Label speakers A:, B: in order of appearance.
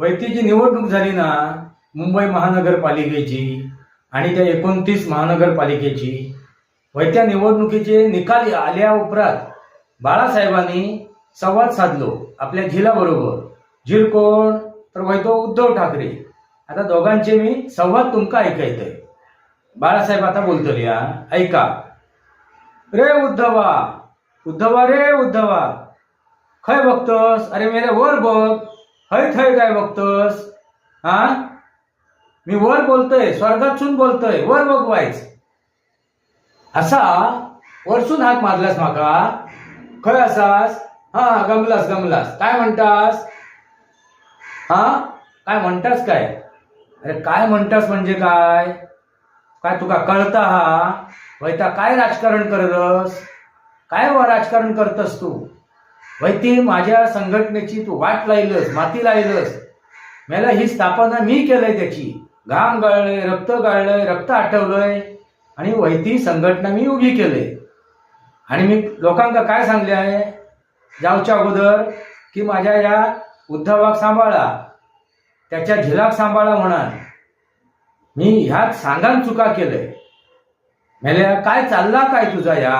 A: वैती जी निवडणूक झाली ना मुंबई महानगरपालिकेची आणि त्या 29 महानगरपालिकेची, त्या निवडणुकीचे निकाल आल्या उपरांत बाळासाहेबांनी संवाद साधलो आपल्या झिलाबरोबर. झिल कोण तर वैतो उद्धव ठाकरे. आता दोघांचे मी संवाद तुमका ऐकायचंय. बाळासाहेब आता बोलतले, ऐका. रे उद्धवा, उद्धवा रे उद्धवा, खय बघतस? अरे मेरे वर बघ. हय थय काय बघतस? मी वर बोलतोय, स्वर्गातून बोलतोय, वर बघवायच. असा वरसून हाक मारलास माका. खय असास? गमलास गमलास. काय म्हणतास? काय म्हणतास काय? अरे काय म्हणतास म्हणजे काय? काय तुका कळता वैता काय राजकारण करतस? काय राजकारण करतस तू? वैती माझ्या संघटनेची तू वाट लायलस, माती लायलस. मला ही स्थापना मी केलंय, त्याची घाम गाळलंय, रक्त गाळलंय, रक्त आठवलंय आणि वैती संघटना मी उभी केलंय. आणि मी लोकांना काय सांगले आहे जाऊच्या अगोदर की माझ्या या उद्धवाक सांभाळा, त्याच्या झिलाक सांभाळा म्हणा. मी ह्यात सांगान चुका केलंय. मेल्या काय चालला काय तुझा या